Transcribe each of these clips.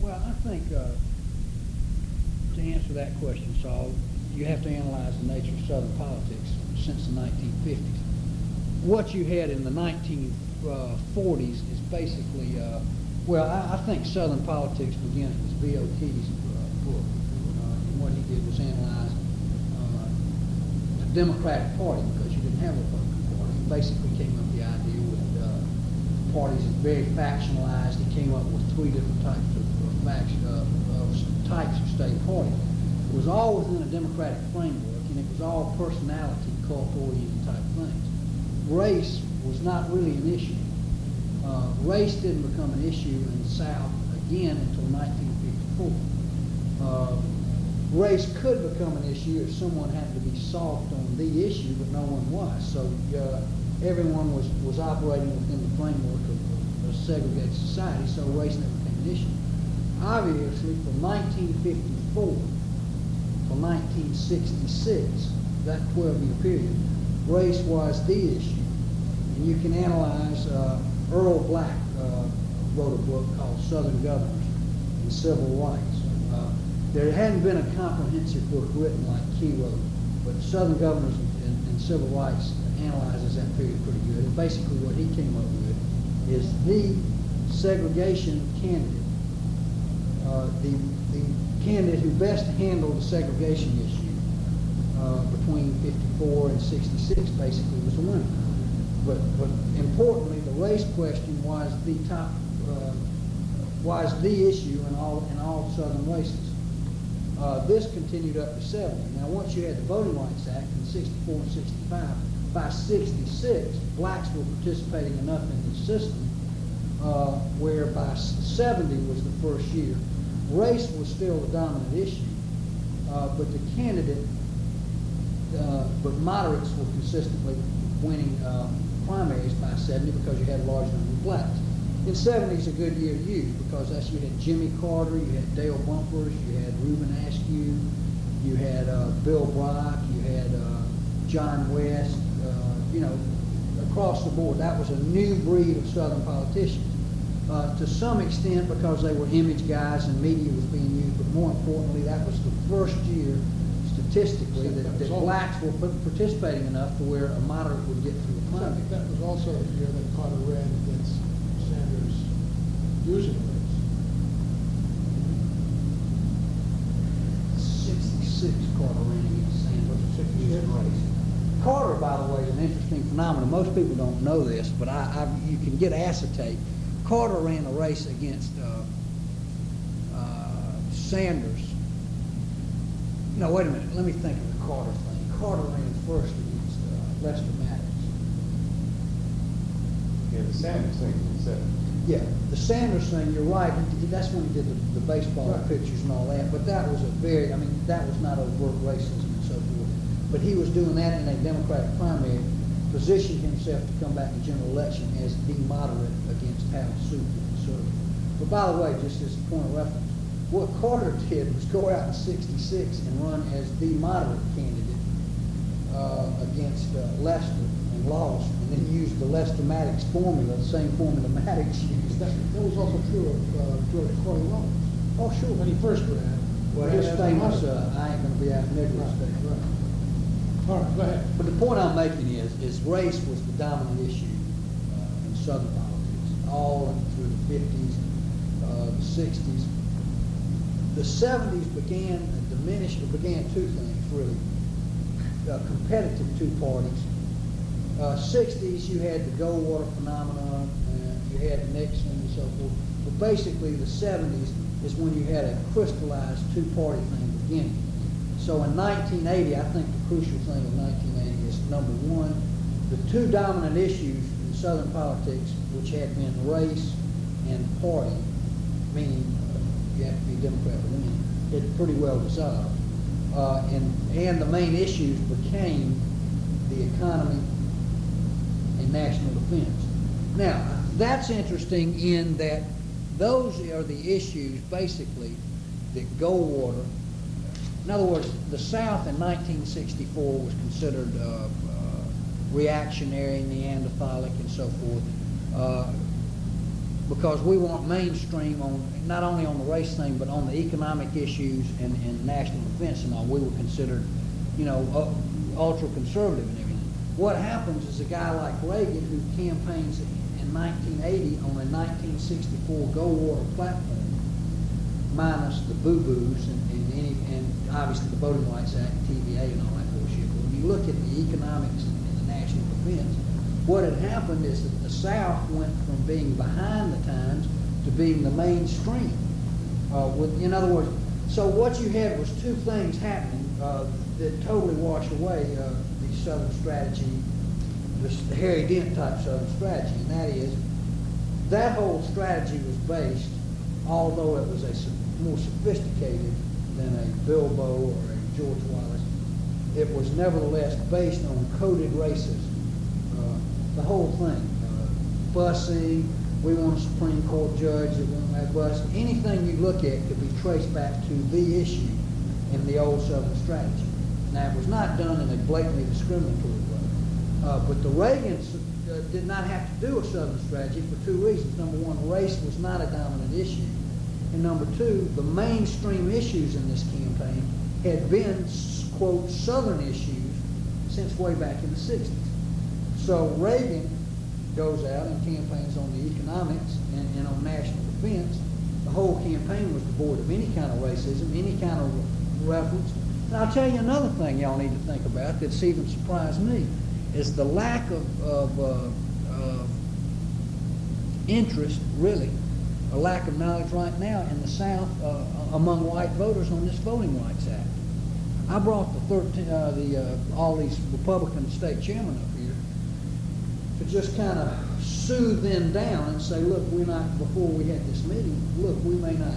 Well, I think to answer that question, Saul, you have to analyze the nature of Southern politics since the 1950s. What you had in the 1940s is basically, well, I think Southern politics began with V.O. Key's book. And what he did was analyze the Democratic Party, because you didn't have a Republican Party. He basically came up with the idea with parties as very factionalized. He came up with three different types of state party. It was all within a democratic framework, and it was all personality, cult-oriented type things. Race was not really an issue. Race didn't become an issue in the South again until 1954. Race could become an issue if someone had to be soft on the issue, but no one was. So everyone was operating within the framework of a segregated society, so race never became an issue. Obviously, from 1954 to 1966, that 12-year period, race was the issue. And you can analyze, Earl Black wrote a book called Southern Governors and Civil Rights. There hadn't been a comprehensive book written like Key wrote, but Southern Governors and Civil Rights analyzes that period pretty good. And basically what he came up with is the segregation candidate. The candidate who best handled the segregation issue between 54 and 66 basically was the winner. But importantly, the race question was the top, was the issue in all Southern races. This continued up to 70. Now, once you had the Voting Rights Act in 64 and 65, by 66, blacks were participating enough in the system where by 70 was the first year. Race was still the dominant issue, but the candidate, but moderates were consistently winning primaries by 70 because you had a large number of blacks. In 70 is a good year to use because that's, you had Jimmy Carter, you had Dale Bumpers, you had Reuben Askew, you had Bill Brock, you had John West, you know, across the board. That was a new breed of Southern politicians. To some extent because they were image guys and media was being used, but more importantly, that was the first year statistically that blacks were participating enough to where a moderate would get through the primary. That was also the year that Carter ran against Sanders using race. 66 Carter ran against Sanders. 66 race. Carter, by the way, is an interesting phenomenon. Most people don't know this, but you can get acetate. Carter ran a race against Sanders. No, wait a minute. Let me think of the Carter thing. Carter ran first against Lester Maddox. Yeah, the Sanders thing, he said. Yeah, the Sanders thing, you're right. That's when he did the baseball pictures and all that. But that was that was not overt racism and so forth. But he was doing that in a Democratic primary, positioned himself to come back in general election as the moderate against Hal Sewell, the conservative. But by the way, just as a point of reference, what Carter did was go out in 66 and run as the moderate candidate against Lester and lost, and then used the Lester-Maddox formula, the same formula Maddox used. That was also true of George Corleone. Oh, sure. When he first ran. Well, his famous, I ain't going to be out Negroes Day. Right. All right, go ahead. But the point I'm making is race was the dominant issue in Southern politics, all through the 50s, the 60s. The 70s began two things, really. Competitive two parties. 60s, you had the Goldwater phenomenon, and you had Nixon and so forth. But basically, the 70s is when you had a crystallized two-party thing beginning. So in 1980, I think the crucial thing of 1980 is, number one, the two dominant issues in Southern politics, which had been race and party, meaning you have to be a Democrat to win, had pretty well dissolved. And the main issues became the economy and national defense. Now, that's interesting in that those are the issues, basically, that Goldwater. In other words, the South in 1964 was considered reactionary, Neanderthalic, and so forth. because we want mainstream on, not only on the race thing, but on the economic issues and national defense and all. We were considered, ultra conservative and everything. What happens is a guy like Reagan, who campaigns in 1980 on a 1964 Goldwater platform, minus the boo-boos and obviously the Voting Rights Act, TVA and all that bullshit. But when you look at the economics and the national defense, what had happened is that the South went from being behind the times to being the mainstream. In other words, so what you had was two things happening that totally washed away the Southern strategy, the Harry Dent type Southern strategy, and that is, that whole strategy was based, although it was more sophisticated than a Bilbo or a George Wallace, it was nevertheless based on coded racism. The whole thing, busing, we want a Supreme Court judge that won't have busing. Anything you look at could be traced back to the issue in the old Southern strategy. Now, it was not done in a blatantly discriminatory way, but the Reagans did not have to do a Southern strategy for two reasons. Number one, race was not a dominant issue. And number two, the mainstream issues in this campaign had been, quote, Southern issues since way back in the 60s. So Reagan goes out and campaigns on the economics and on national defense. The whole campaign was devoid of any kind of racism, any kind of reference. And I'll tell you another thing y'all need to think about that's even surprised me, is the lack of interest, really, a lack of knowledge right now in the South among white voters on this Voting Rights Act. I brought all these Republican state chairmen up here to just kind of soothe them down and say, look, before we had this meeting, look, we may not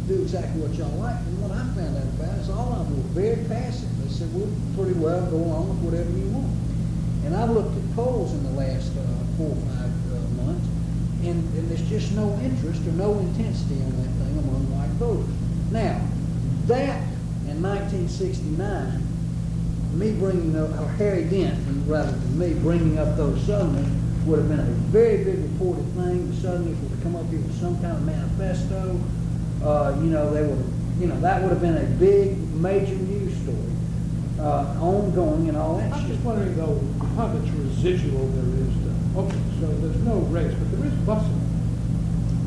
do exactly what y'all like. And what I found out about is all of them were very passive. They said, we'll pretty well go along with whatever you want. And I've looked at polls in the last 4 or 5 months, and there's just no interest or no intensity on that thing among white voters. Now, that in 1969, me bringing up, or Harry Dent, rather than me bringing up those Southerners, would have been a very big reported thing. The Southerners would have come up here with some kind of manifesto. They would have, that would have been a big, major news story, ongoing and all that I'm shit. just wondering, though, how much residual there is to, okay, so there's no race, but there is busing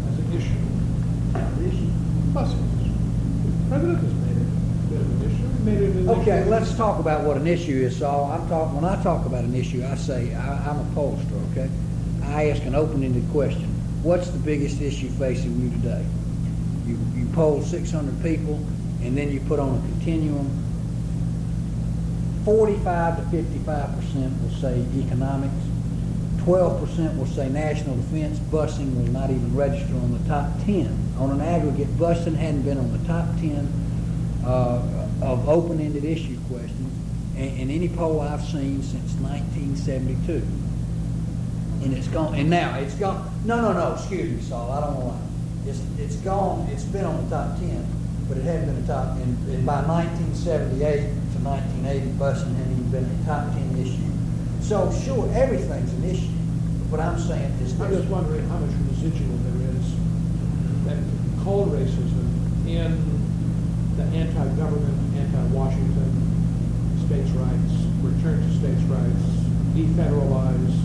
as an issue. Busing. The president has made it a bit of an issue. He made it an issue. Okay, let's talk about what an issue is, Saul. When I talk about an issue, I say I'm a pollster, okay? I ask an open-ended question. What's the biggest issue facing you today? You poll 600 people, and then you put on a continuum. 45 to 55% will say economics. 12% will say national defense. Busing will not even register on the top 10. On an aggregate, busing hadn't been on the top 10 of open-ended issue questions in any poll I've seen since 1972. And it's gone, and now it's gone. No, excuse me, Saul, I don't know why. It's gone, it's been on the top 10, but it hadn't been a top, and by 1978 to 1980, busing hadn't even been a top 10 issue. So sure, everything's an issue, but what I'm saying is I'm just wondering how much residual there is that cold racism in the anti-government, anti-Washington states' rights, return to states' rights, defederalize,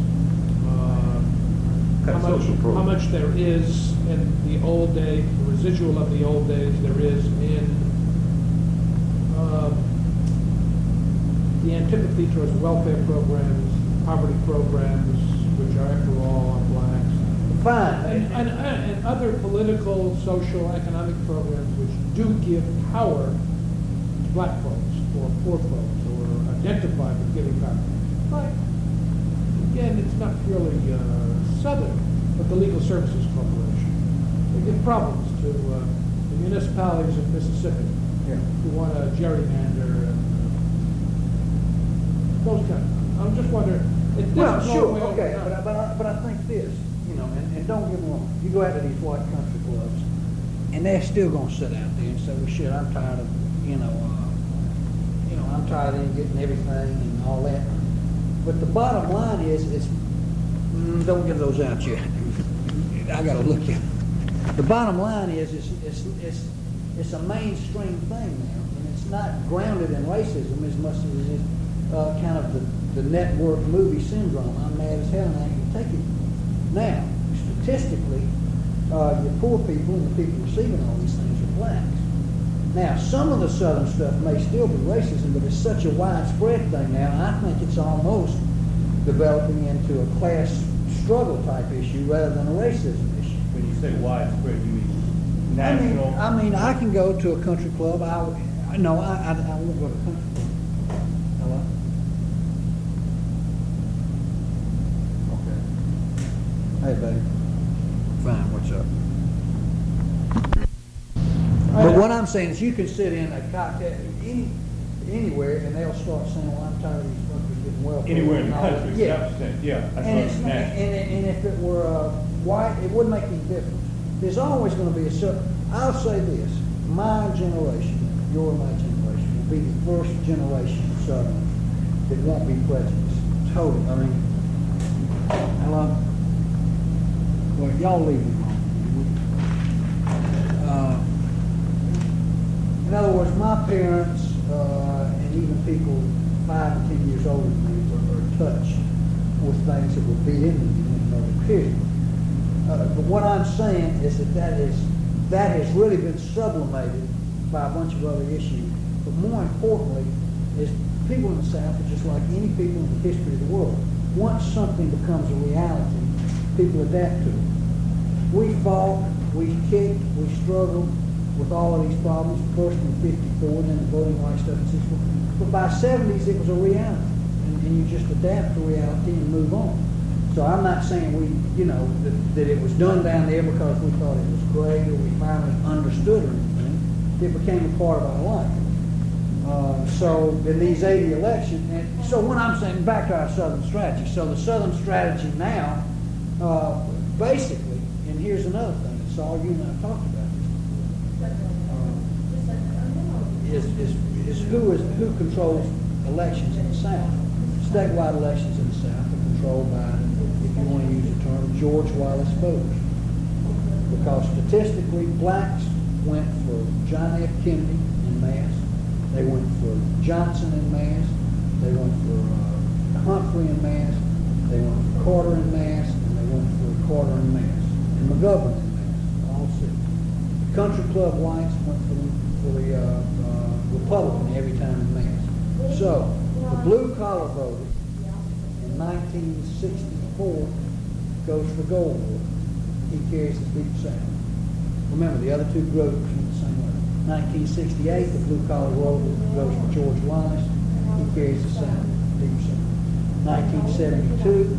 how much there is in the old days, the residual of the old days there is in the antipathy towards welfare programs, poverty programs, which are, after all, are blacks. fine. And other political, social, economic programs which do give power to black folks or poor folks or identify with giving power. But again, it's not purely Southern, but the Legal Services Corporation. They give problems to the municipalities of Mississippi who want to gerrymander and those kind of things. I'm just wondering. Well, sure, okay, but I think this, and don't get me wrong, you go out to these white country clubs, and they're still going to sit out there and say, well, shit, I'm tired of, I'm tired of them getting everything and all that. But the bottom line is don't give those out yet. I gotta look at it. The bottom line is, it's a mainstream thing now, and it's not grounded in racism as much as it is kind of the network movie syndrome. I'm mad as hell and I ain't gonna take it. Now, statistically, the poor people and the people receiving all these things are blacks. Now, some of the Southern stuff may still be racism, but it's such a widespread thing now, I think it's almost developing into a class struggle type issue rather than a racism issue. When you say widespread, you mean national? I mean, I can go to a country club. I won't go to a country club. Hello? Okay. Hey, buddy. Fine, what's up? But what I'm saying is you can sit in a cocktail anywhere and they'll start saying, well, I'm tired of these fuckers getting welfare. Anywhere in the and all that. country, Yeah. that's And, what it's, it's national. and if it were white, it wouldn't make any difference. There's always going to be a certain, I'll say this, my generation, your and my generation, will be the first generation of Southerners that won't be prejudiced. Totally. I mean, hello? Well, y'all leave me alone. In other words, my parents, and even people 5 and 10 years older than me were touched with things that were beat into them in another period. But what I'm saying is that has really been sublimated by a bunch of other issues. But more importantly, is people in the South are just like any people in the history of the world. Once something becomes a reality, people adapt to it. We fought, we kicked, we struggled with all of these problems, first in 54, then the voting rights stuff and 64. But by 70s, it was a reality. And you just adapt to reality and move on. So I'm not saying that it was done down there because we thought it was great or we finally understood or anything. It became a part of our life. So in these 80 elections, and so what I'm saying, back to our Southern strategy. So the Southern strategy now, basically, and here's another thing, it's all you and I talked about this, is who controls elections in the South. Statewide elections in the South are controlled by, if you want to use the term, George Wallace voters. Because statistically, blacks went for John F. Kennedy en masse, they went for Johnson en masse, they went for Humphrey en masse, they went for Carter en masse, and they went for Carter en masse, and McGovern en masse, all six. The country club whites went for the Republican every time en masse. So, the blue-collar voter in 1964 goes for Goldwater. He carries the deep South. Remember, the other two groups went the same way. 1968, the blue-collar voter goes for George Wallace. He carries the South, deep South. 1972,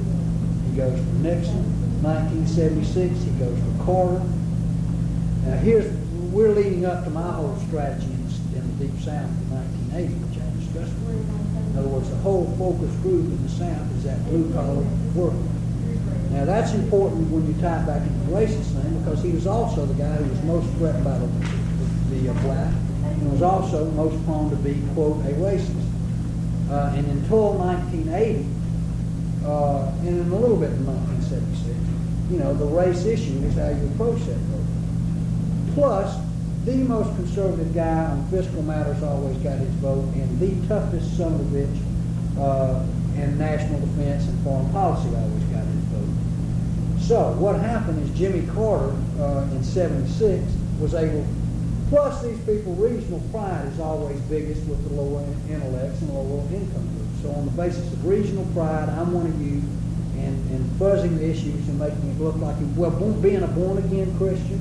he goes for Nixon. 1976, he goes for Carter. Now, we're leading up to my whole strategy in the deep South in 1980, which I discussed with you. In other words, the whole focus group in the South is that blue-collar worker. Now, that's important when you tie it back into the racist thing, because he was also the guy who was most threatened by the black, and was also most prone to be, quote, a racist. And until 1980, and a little bit in 1976, the race issue is how you approach that vote. Plus, the most conservative guy on fiscal matters always got his vote, and the toughest son of a bitch in national defense and foreign policy always got his vote. So what happened is Jimmy Carter in 76 was able, plus these people, regional pride is always biggest with the lower intellects and lower income groups. So on the basis of regional pride, I'm one of you, and fuzzing the issues and making it look like, being a born-again Christian,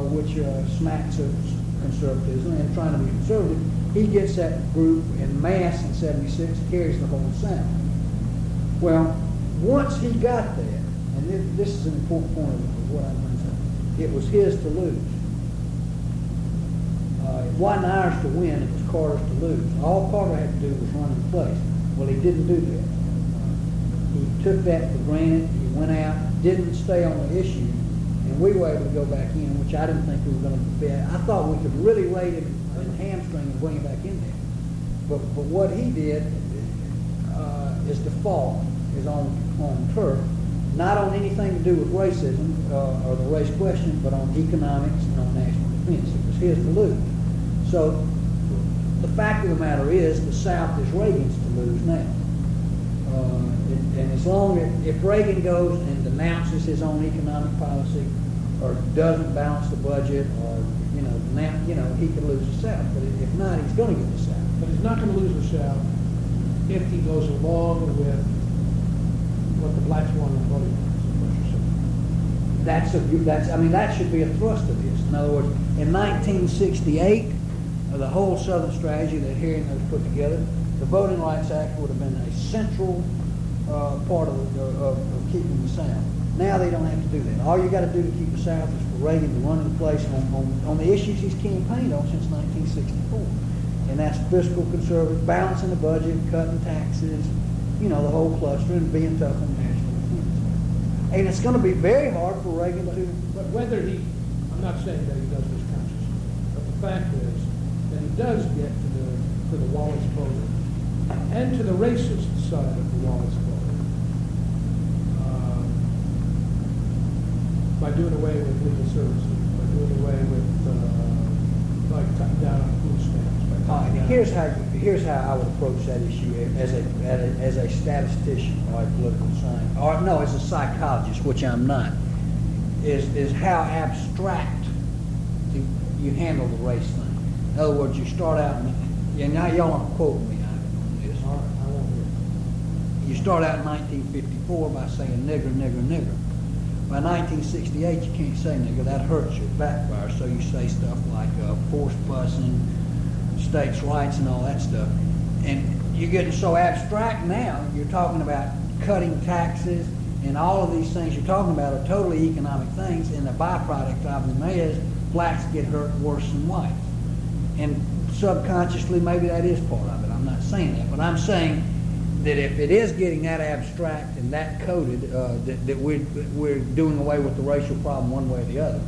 which smacks of conservatism, and trying to be conservative, he gets that group in mass in 76, carries the whole South. Well, once he got there, and this is an important point of what I'm going to say, it was his to lose. It wasn't ours to win, it was Carter's to lose. All Carter had to do was run in place. Well, he didn't do that. He took that for granted, he went out, didn't stay on the issue, and we were able to go back in, which I didn't think we were going to be. I thought we could really raid him and hamstring and bring him back in there. But what he did is default his own turf, not on anything to do with racism, or the race question, but on economics and on national defense. It was his to lose. So, the fact of the matter is, the South is Reagan's to lose now. And as long as, if Reagan goes and denounces his own economic policy, or doesn't balance the budget, or, he could lose the South. But if not, he's going to get the South. But he's not going to lose the South if he goes along with what the blacks want in the voting rights, is what you're saying. That should be a thrust of this. In other words, in 1968, the whole Southern strategy that Harry and those put together, the Voting Rights Act would have been a central part of keeping the South. Now they don't have to do that. All you got to do to keep the South is for Reagan to run in place on the issues he's campaigned on since 1964. And that's fiscal conservative, balancing the budget, cutting taxes, the whole cluster, and being tough on national defense. And it's going to be very hard for Reagan to do. But whether I'm not saying that he does this consciously, but the fact is that he does get to the Wallace voter and to the racist side of the Wallace voter by doing away with legal services, by doing away with cutting down on food stamps. Here's how I would approach that issue as a statistician or a political scientist, or no, as a psychologist, which I'm not. Is how abstract you handle the race thing. In other words, you start out, and now y'all aren't quoting me on this. All right, I won't hear it. You start out in 1954 by saying nigger, nigger, nigger. By 1968, you can't say nigger. That hurts you, backfires. So you say stuff like forced busing, states' rights, and all that stuff. And you're getting so abstract now. You're talking about cutting taxes, and all of these things you're talking about are totally economic things. And the byproduct of them is blacks get hurt worse than whites. And subconsciously, maybe that is part of it. I'm not saying that, but I'm saying that if it is getting that abstract and that coded, that we're doing away with the racial problem one way or the other.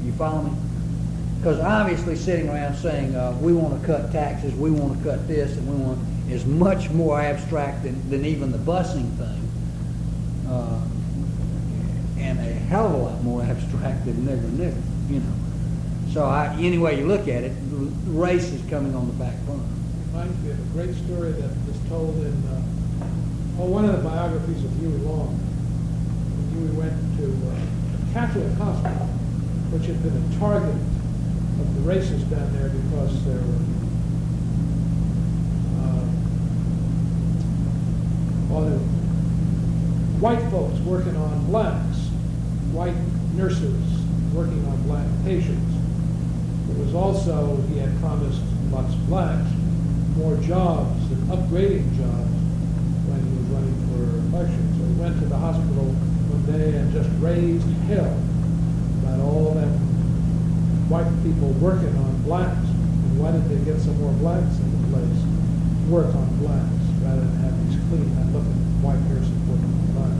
You follow me? Because obviously sitting around saying we want to cut taxes, we want to cut this, and we want is much more abstract than even the busing thing, and a hell of a lot more abstract than nigger. So any way you look at it, race is coming on the back burner. Reminds me of a great story that was told in one of the biographies of Huey Long. Huey went to a Catholic hospital, which had been a target of the racists down there because there were white folks working on blacks, white nurses working on black patients. It was also, he had promised lots of blacks more jobs and upgrading jobs when he was running for election. So he went to the hospital one day and just raised hell about all that white people working on blacks. And why did they get some more blacks in the place to work on blacks rather than have these clean and looking white nurses working on blacks?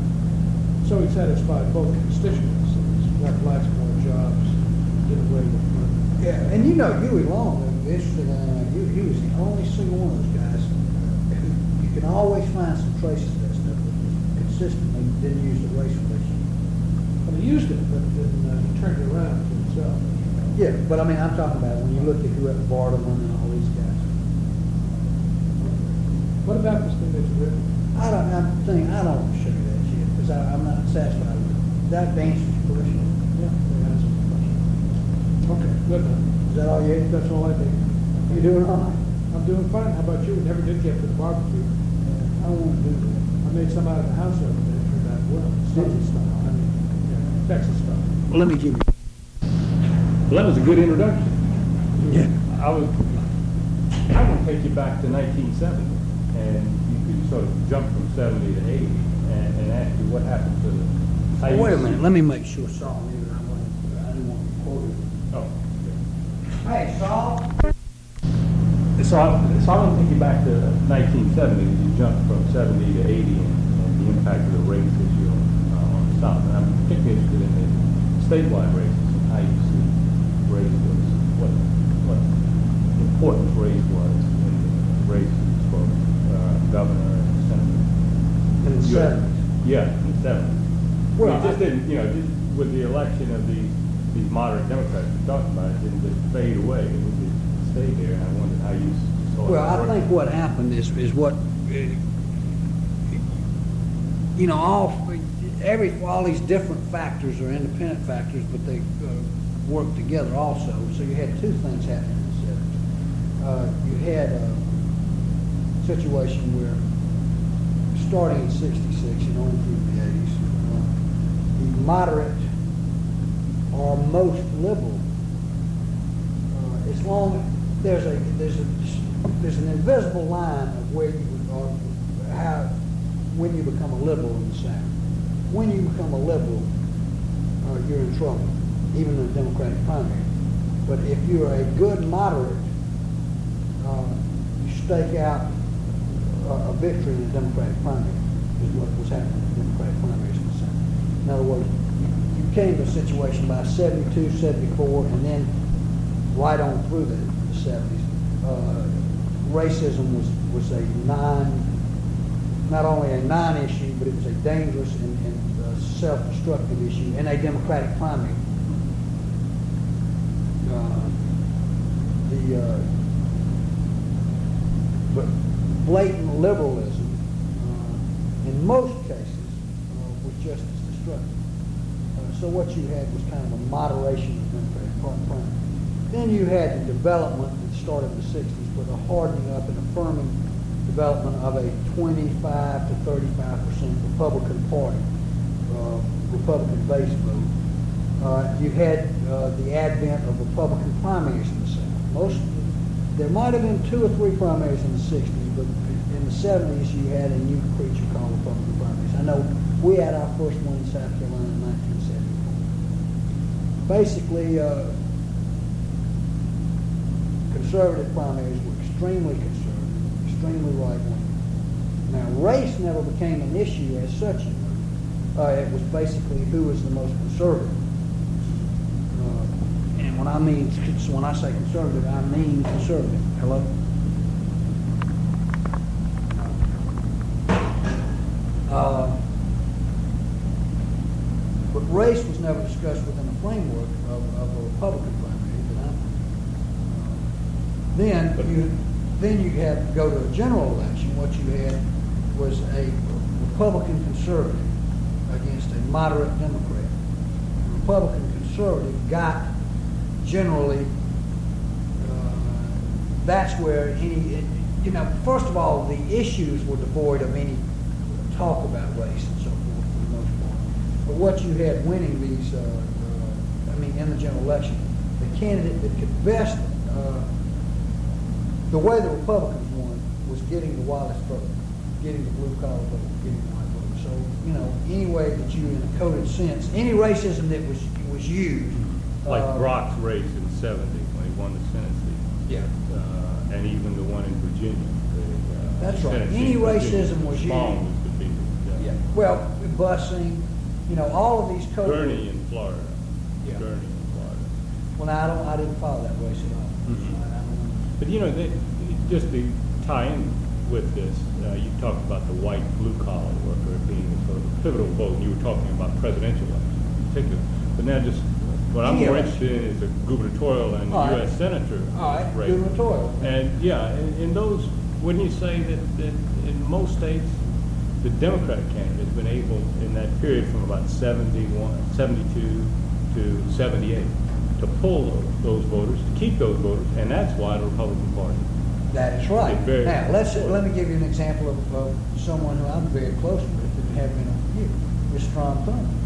So he satisfied both constituents. He got blacks more jobs, did away with money. Yeah, and Huey Long, interesting, he was the only single one of those guys who you can always find some traces of that stuff that was consistently didn't use the racial issue. But he used it, but then he turned it around to himself. Yeah, but I'm talking about when you look at who at Bartleman and all these guys. What about this thing that you written? I don't want to show you that shit because I'm not satisfied with it. That answers your question. Yeah, they answered the question. Okay, good enough. Is that all you? That's all I think. You doing all right? I'm doing fine. How about you? We never did get to the barbecue. I don't want to do that. I made some out of the house the other day. It turned out well. Southern style. I mean, Texas style. Well, let me give you. Well, that was a good introduction. Yeah. I want to take you back to 1970, and you could sort of jump from 70 to 80 and ask you what happened to the... how you Wait a see- minute. Let me make sure Saul knew that I didn't want to quote it. Oh. Hey, Saul. So I want to take you back to 1970. You jumped from 70 to 80 and the impact of the race issue on the South. And I'm particularly interested in the statewide races and how you see race was, what importance race was in the races for governor and senator. In the 70s. Yeah, in the 70s. these moderate Democrats you talked about, it didn't just fade away, it would just stay there, and I wondered how you saw it. Well, I think what happened is what, you know, all these different factors are independent factors, but they work together also. So you had two things happening in the 70s. You had a situation where, starting in 66 and on through the 80s, the moderate or most liberal, as long there's an invisible line of where you are, how, when you become a liberal in the South. When you become a liberal, you're in trouble, even in the Democratic primary. But if you're a good moderate, you stake out a victory in the Democratic primary, is what was happening in the Democratic primaries in the South. In other words, you came to a situation by 72, 74, and then right on through the 70s, racism was a not only a non-issue, but it was a dangerous and self-destructive issue in a Democratic primary. But blatant liberalism, in most cases, was just as destructive. So what you had was kind of a moderation of Democratic primary. Then you had the development that started in the 60s, with a hardening up and affirming development of a 25 to 35% Republican Party, Republican base vote. You had the advent of Republican primaries in the South. There might have been 2 or 3 primaries in the 60s, but in the 70s you had a new creature called Republican primaries. I know we had our first one in South Carolina in 1974. Basically, conservative primaries were extremely conservative, extremely right-wing. Now, race never became an issue as such. It was basically who was the most conservative. And when I say conservative, I mean conservative. Hello? But race was never discussed within the framework of a Republican primary. Then you had to go to a general election. What you had was a Republican conservative against a moderate Democrat. The Republican conservative got generally, that's where first of all, the issues were devoid of any talk about race and so forth for the most part. But what you had winning these, in the general election, the candidate that could best, the way the Republicans won was getting the Wallace vote, getting the blue collar vote, getting the white vote. So, any way that you, in a coded sense, any racism that was used. Like Brock's race in the 70s when he won the Senate seat. Yeah. And even the one in Virginia. That's right. Senate Any seat, racism was used. Long was defeated. Yeah. Well, busing, all of these coded. Gurney in Florida. Yeah. Gurney in Florida. Well, I didn't follow that race at all. Mm-hmm. I don't But just to tie in with this, you talked about the white blue-collar worker being sort of a pivotal vote, and you were talking about presidential elections in particular. But now just what I'm more interested in is the gubernatorial and the U.S. Senator race. Gubernatorial. And in those, wouldn't you say that in most states, the Democratic candidate has been able, in that period from about 72 to 78, to pull those voters, to keep those voters, and that's why the Republican Party. That is right. Now, let me give you an example of someone who I'm very close with and have been over years. Is Strom Thurmond.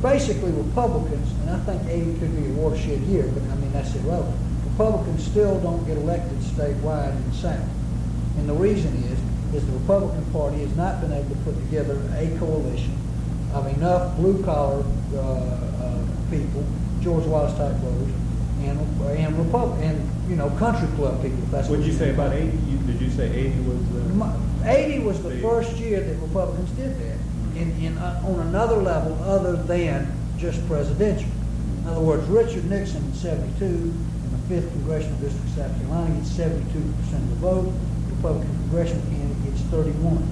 Basically, Republicans, and I think 80 could be a watershed year, but that's irrelevant. Republicans still don't get elected statewide in the South. And the reason is the Republican Party has not been able to put together a coalition of enough blue-collar people, George Wallace type voters, and country club people. If that's what you say about 80? Did you say 80 was? 80 was the first year that Republicans did that, on another level other than just presidential. In other words, Richard Nixon in 72 in the 5th Congressional District of South Carolina gets 72% of the vote. The Republican congressional candidate gets 31.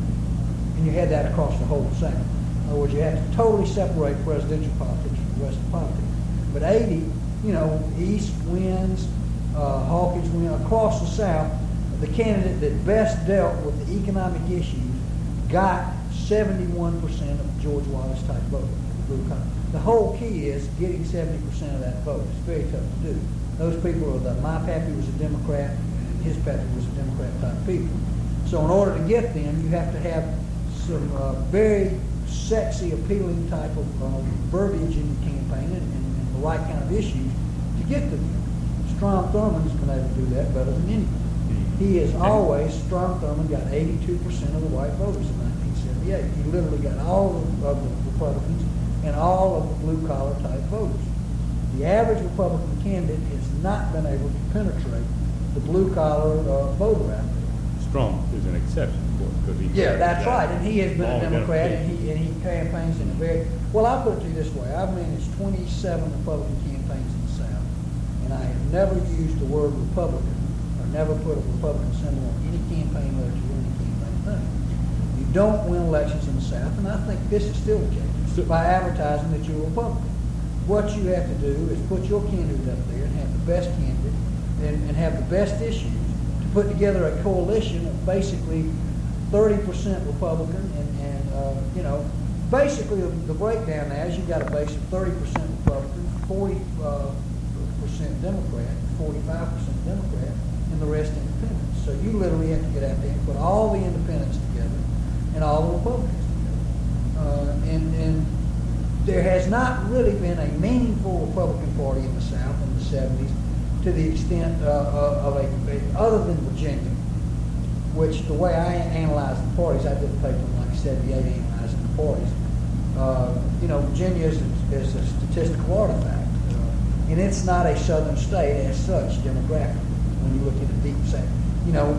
And you had that across the whole South. In other words, you had to totally separate presidential politics from the rest of politics. But 80, you know, east winds, hawkish wind, across the South, the candidate that best dealt with the economic issues got 71% of George Wallace type vote. The whole key is getting 70% of that vote. It's very tough to do. Those people are my pappy was a Democrat, and his pappy was a Democrat type people. So in order to get them, you have to have some very sexy, appealing type of verbiage in your campaign and the right kind of issues to get to them. Strom Thurmond's been able to do that better than anyone. He has always, Strom Thurmond got 82% of the white voters in 1978. He literally got all of the Republicans and all of the blue-collar type voters. The average Republican candidate has not been able to penetrate the blue-collar voter out there. Strom is an exception, of course, because he. Yeah, that's right, and he has been a Long Democrat, and identification. he campaigns in a very, well, I'll put it to you this way, I've managed 27 Republican campaigns in the South, and I have never used the word Republican, or never put a Republican symbol on any campaign letter or any campaign thing. You don't win elections in the South, and I think this is still the case, by advertising that you're a Republican. What you have to do is put your candidate up there and have the best candidate, and have the best issues, put together a coalition of basically 30% Republican and you know, basically the breakdown now is you've got a base of 30% Republican, 40% Democrat, 45% Democrat, and the rest independents. So you literally have to get out there and put all the independents together and all the Republicans together. And there has not really been a meaningful Republican Party in the South in the 70s to the extent of other than Virginia, which the way I analyze the parties, I did a paper in like 78 analyzing the parties. You know, Virginia is a statistical artifact, and it's not a southern state as such demographically. When you look at the deep South, you know,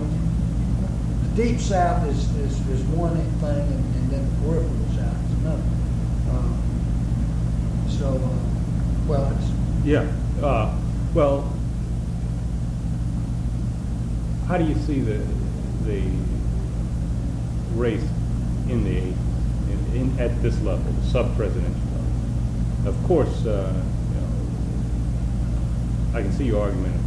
the deep South is one thing, and then the peripheral South is another. Well, it's Well, how do you see the race in the 80s, at this level, the sub-presidential level? Of course, you know, I can see your argument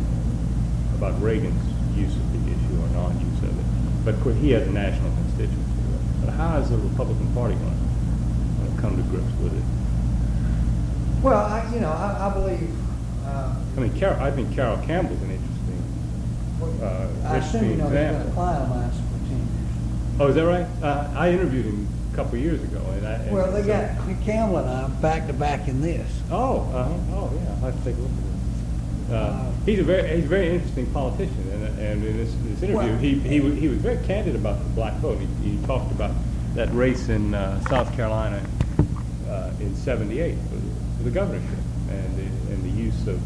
about Reagan's use of the issue or non-use of it, but of course he has a national constituency. But how is the Republican Party going to come to grips with it? well, I believe. I mean, I think Carroll Campbell's an interesting, I assume you interesting know he's been a example. client of mine for 10 years. Oh, is that right? I interviewed him a couple of years ago, Well, they got Campbell and I back to back in this. Oh, oh, yeah. I'll have to take a look at this. He's a very interesting politician, and in this interview, Well, he was very candid about the black vote. He talked about that race in South Carolina in '78 for the governorship, and the use of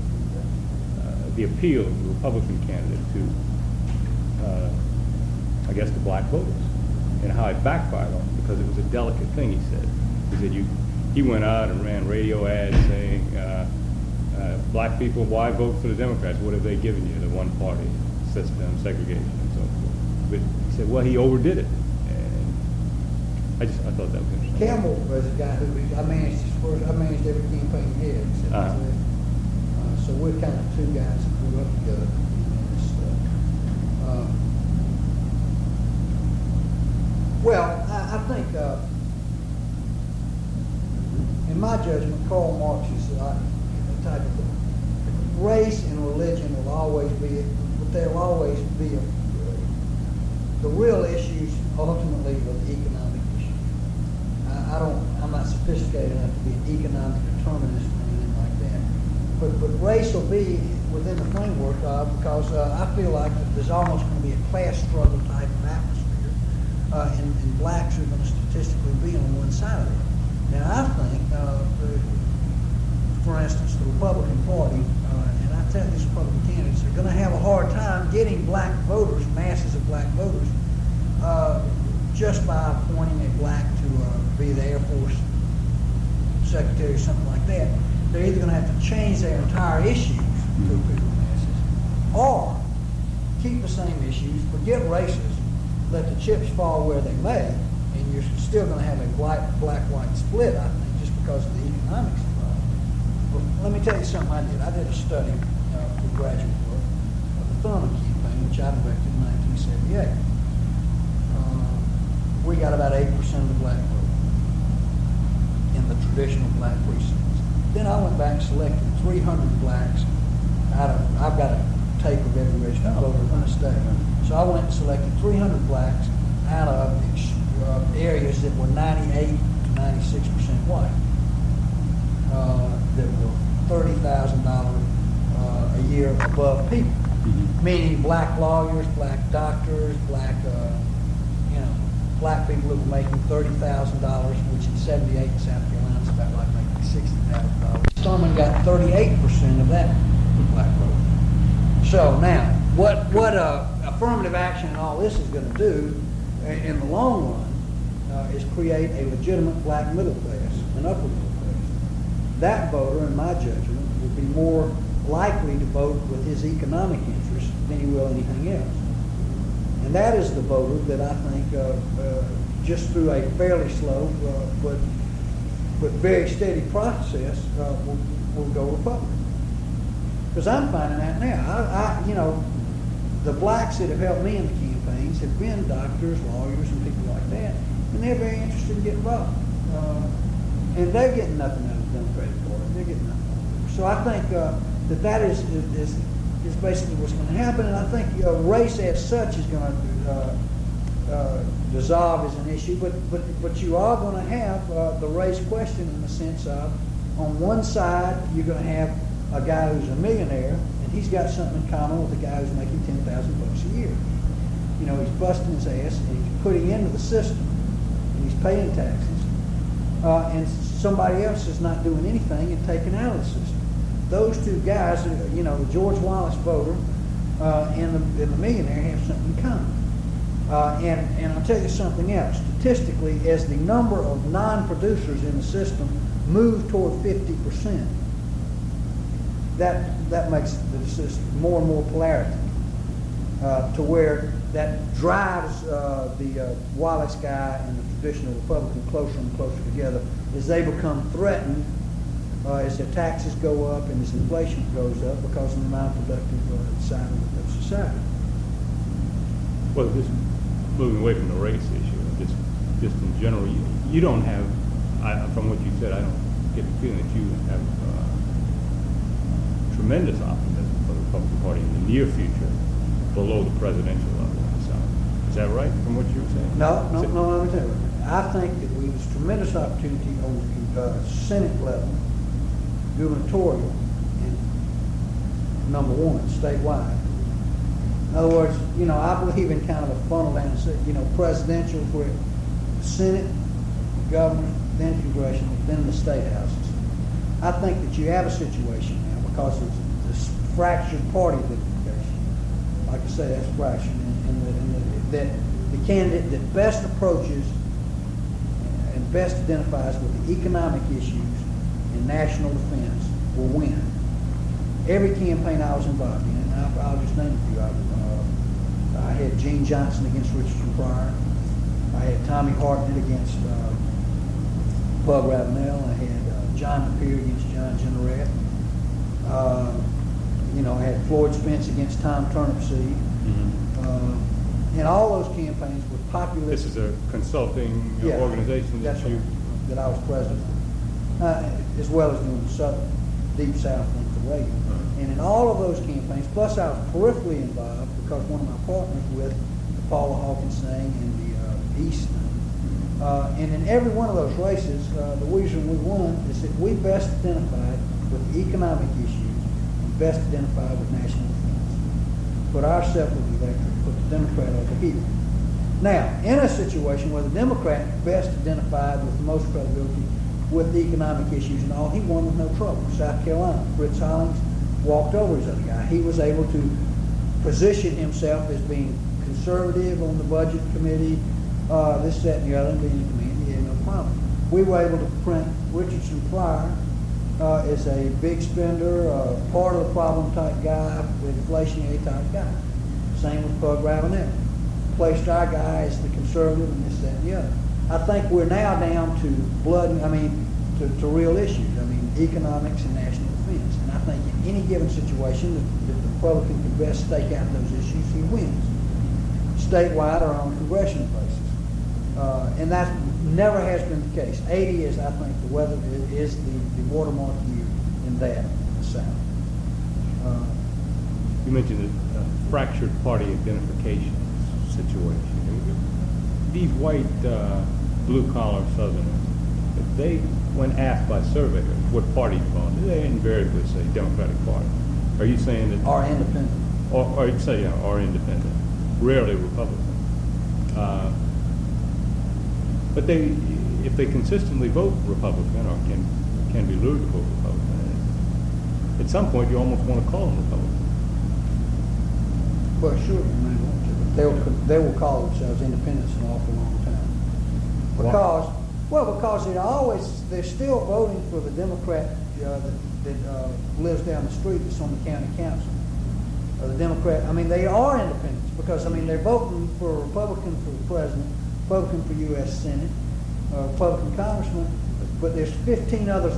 the appeal of the Republican candidate to, I guess, the black voters, and how it backfired on him, because it was a delicate thing. He said he went out and ran radio ads saying, black people, why vote for the Democrats? What have they given you? The one-party system, segregation, and so forth. But he said, well, he overdid it, and I thought that was interesting. Campbell was a guy who I managed every campaign he had. Except Uh-huh. So we're kind of two guys that grew up together in this stuff. Well, I think, in my judgment, Karl Marx is the type of thing. Race and religion will always be, but they'll always be the real issues ultimately are the economic issues. I'm not sophisticated enough to be an economic determinist or anything like that. But race will be within the framework because I feel like that there's almost going to be a class struggle type of atmosphere, and blacks are going to statistically be on one side of it. And I think, for instance, the Republican Party, and I tell these Republican candidates, are going to have a hard time getting black voters, masses of black voters, just by appointing a black to be the Air Force Secretary or something like that. They're either going to have to change their entire issues to appeal to masses, or keep the same issues, forget races, let the chips fall where they may, and you're still going to have a black-white split, I think, just because of the economics involved. Well, let me tell you something I did. I did a study for graduate work of the Thurman campaign, which I directed in 1978. We got about 8% of the black vote in the traditional black precincts. Then I went back and selected 300 blacks out of, I've got a tape of every registered voter in the state. So I went and selected 300 blacks out of areas that were 98 to 96% white, that were $30,000 a year above people, meaning black lawyers, black doctors, black black people that were making $30,000, which in '78 in South Carolina is about like making $60,000. Thurman got 38% of that black vote. So now, what affirmative action and all this is going to do in the long run is create a legitimate black middle class, an upper middle class. That voter, in my judgment, will be more likely to vote with his economic interests than he will anything else. And that is the voter that I think just through a fairly slow but very steady process will go Republican. Because I'm finding that now. The blacks that have helped me in the campaigns have been doctors, lawyers, and people like that, and they're very interested in getting involved. And they're getting nothing out of the Democratic Party. They're getting nothing. So I think that is basically what's going to happen, and I think race as such is going to dissolve as an issue, but you are going to have the race question in the sense of, on one side, you're going to have a guy who's a millionaire, and he's got something in common with a guy who's making $10,000 a year. He's busting his ass, and he's putting into the system, and he's paying taxes, and somebody else is not doing anything and taking out of the system. Those two guys, the George Wallace voter and the millionaire have something in common. And I'll tell you something else. Statistically, as the number of non-producers in the system move toward 50%, that makes the system more and more polarity to where that drives the Wallace guy and the traditional Republican closer and closer together as they become threatened as their taxes go up and as inflation goes up because of the non-productive side of society. Well, just moving away from the race issue, just in general, you don't have, from what you said, I don't get the feeling that you have tremendous optimism for the Republican Party in the near future below the presidential level in the South. Is that right, from what you were saying? No, let me tell you. I think that there's tremendous opportunity on the Senate level, gubernatorial, and number one, statewide. In other words, I believe in kind of a funnel down, presidential where the Senate, governor, then congressional, then the state houses. I think that you have a situation now because of this fractured party identification. Like I say, that's fractured, and that the candidate that best approaches and best identifies with the economic issues and national defense will win. Every campaign I was involved in, and I'll just name a few. I had Gene Johnson against Richardson Pryor. I had Tommy Hartnett against Bug Ravenel. I had John Napier against John Generette. I had Floyd Spence against Tom Turnipseed. And all those campaigns were populist. This is a consulting organization that that I was president of, as well as doing the Southern, Deep South thing for Reagan. And in all of those campaigns, plus I was peripherally involved because one of my partners with the Paula Hawkins thing and the East thing. And in every one of those races, the reason we won is that we best identified with the economic issues and best identified with national defense. Put ourselves with the electorate, put the Democrat over here. Now, in a situation where the Democrat best identified with the most credibility with the economic issues and all, he won with no trouble. South Carolina, Fritz Hollings walked over his other guy. He was able to position himself as being conservative on the budget committee, this, that, and the other, and being in command. He had no problem. We were able to print Richardson Pryor as a big spender, part of the problem type guy, inflationary type guy. Same with Bug Ravenel. Placed our guy as the conservative and this, that, and the other. I think we're now down to to real issues. economics, and national defense. And I think in any given situation, that the Republican can best stake out those issues, he wins, statewide or on a congressional basis. And that never has been the case. 80 is, I think, the watermark year in that, in the South. You mentioned a fractured party identification situation. These white blue-collar Southerners, if they, when asked by surveyors what party you belong to, they invariably say Democratic Party. Are you saying that? Or independent. Or you say, yeah, or independent. Rarely Republican. But if they consistently vote Republican or can be lured to vote Republican, at some point you almost want to call them Republican. Well, sure, they may want to, but they will call themselves independents an awful long time. Because they're still voting for the Democrat that lives down the street that's on the county council. Or the Democrat, they are independents because, they're voting for a Republican for the president, Republican for U.S. Senate, Republican congressman, but there's 15 other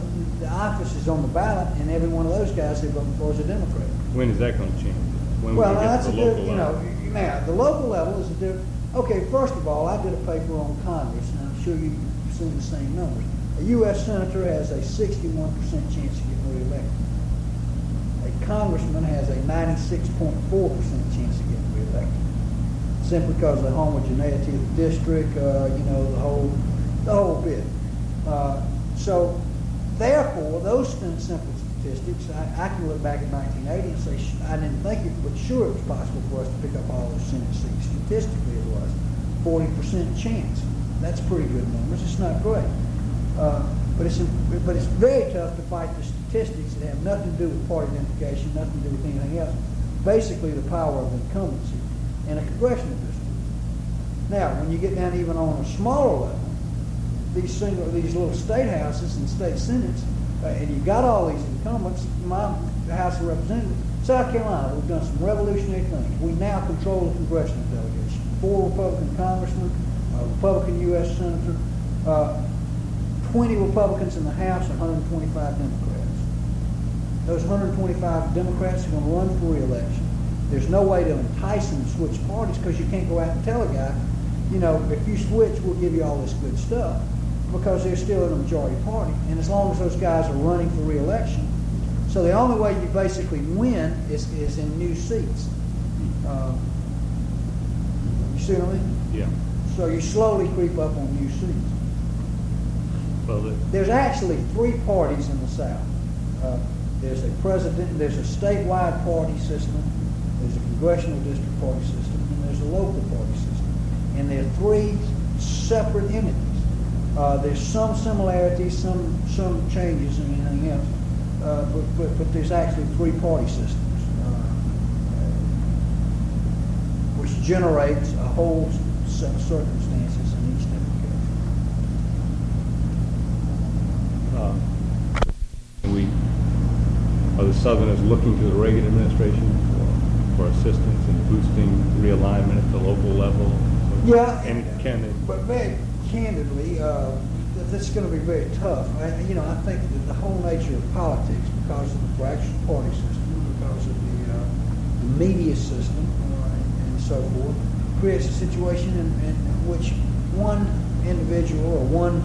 offices on the ballot, and every one of those guys they're voting for is a Democrat. When is that going to change? When Well, we get that's to a the local different, level? now, the local level is a different, okay, first of all, I did a paper on Congress, and I'm sure you've seen the same numbers. A U.S. senator has a 61% chance of getting reelected. A congressman has a 96.4% chance of getting reelected. Simply because of the homogeneity of the district, the whole bit. So, therefore, those simple statistics, I can look back at 1980 and say, I didn't think it, but sure it was possible for us to pick up all those Senate seats. Statistically it was 40% chance. That's pretty good numbers. It's not great. But it's very tough to fight the statistics that have nothing to do with party identification, nothing to do with anything else. Basically the power of incumbency in a congressional district. Now, when you get down even on a smaller level, these little state houses and state senates, and you've got all these incumbents. My House of Representatives, South Carolina, we've done some revolutionary things. We now control the congressional delegation. 4 Republican congressmen, a Republican U.S. senator, 20 Republicans in the House, 125 Democrats. Those 125 Democrats are going to run for re-election. There's no way to entice them to switch parties because you can't go out and tell a guy, if you switch, we'll give you all this good stuff, because they're still in the majority party. And as long as those guys are running for re-election, so the only way you basically win is in new seats. You see what I mean? Yeah. So you slowly creep up on new seats. Well, There's actually 3 parties in the South. There's a statewide party system, there's a congressional district party system, and there's a local party system. And they're 3 separate entities. There's some similarities, some changes, and anything else. But there's actually 3 party systems, which generates a whole set of circumstances in each different case. Are the Southerners looking to the Reagan administration for assistance in boosting realignment at the local level? Yeah, And can they? but very candidly, this is going to be very tough. I think that the whole nature of politics, because of the fractured party system, because of the media system, and so forth, creates a situation in which one individual or one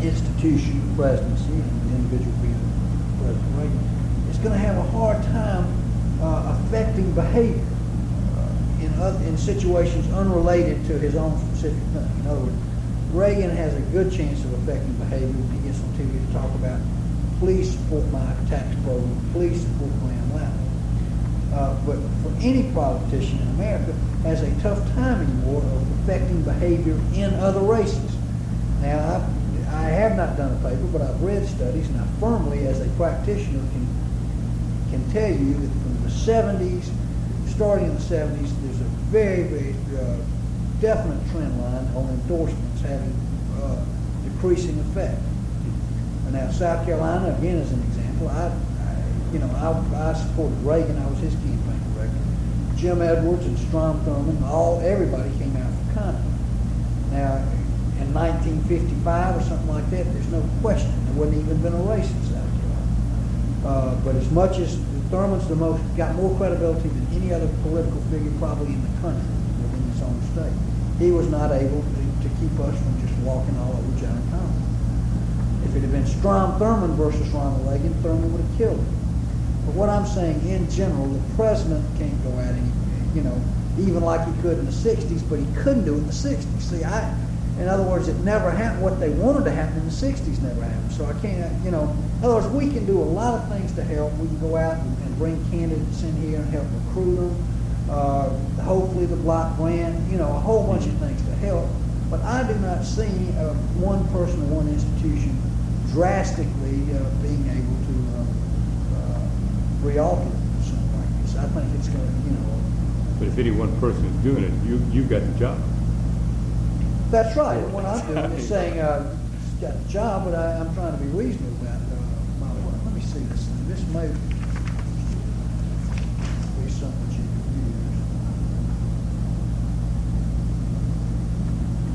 institution, presidency, and the individual being President Reagan, is going to have a hard time affecting behavior in situations unrelated to his own specific thing. In other words, Reagan has a good chance of affecting behavior when he gets on TV to talk about, please support my tax program, please support Glenn Louder. But for any politician in America, has a tough time anymore of affecting behavior in other races. Now, I have not done a paper, but I've read studies, and I firmly, as a practitioner, can tell you that from the 70s, starting in the 70s, there's a very, very definite trend line on endorsements having decreasing effect. And now, South Carolina, again, as an example, I supported Reagan. I was his campaign director. Jim Edwards and Strom Thurmond, everybody came out for Congress. Now, in 1955 or something like that, there's no question. There wouldn't even been a race in South Carolina. But as much as Thurman's got more credibility than any other political figure probably in the country within his own state, he was not able to keep us from just walking all over John Thomas. If it had been Strom Thurmond versus Ronald Reagan, Thurman would have killed him. But what I'm saying in general, the president can't go at him, even like he could in the 60s, but he couldn't do it in the 60s. See, in other words, it never happened. What they wanted to happen in the 60s never happened. So I can't, in other words, we can do a lot of things to help. We can go out and bring candidates in here and help recruit them. Hopefully the block grant, a whole bunch of things to help. But I do not see one person or one institution drastically being able to re-alter something like this. I think it's going to, But if any one person is doing it, you've got the job. That's right. What I'm doing is saying, it's got the job, but I'm trying to be reasonable about my work. Let me see this thing. This may be something you could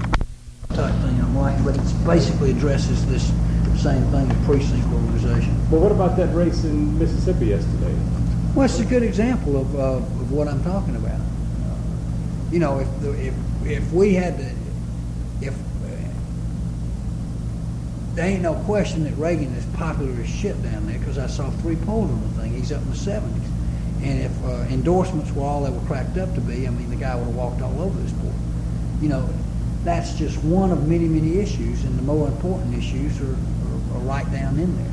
use. Type thing I'm writing, but it basically addresses this same thing, the precinct organization. Well, what about that race in Mississippi yesterday? Well, it's a good example of what I'm talking about. If we had to, there ain't no question that Reagan is popular as shit down there, because I saw 3 polls on the thing. He's up in the 70s. And if endorsements were all they were cracked up to be, the guy would have walked all over this board. That's just one of many, many issues, and the more important issues are right down in there.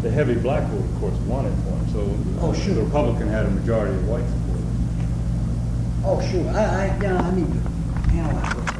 The heavy black vote, of course, won it for him. So sure. The Republican had a majority of white support. Oh, sure. I need to analyze what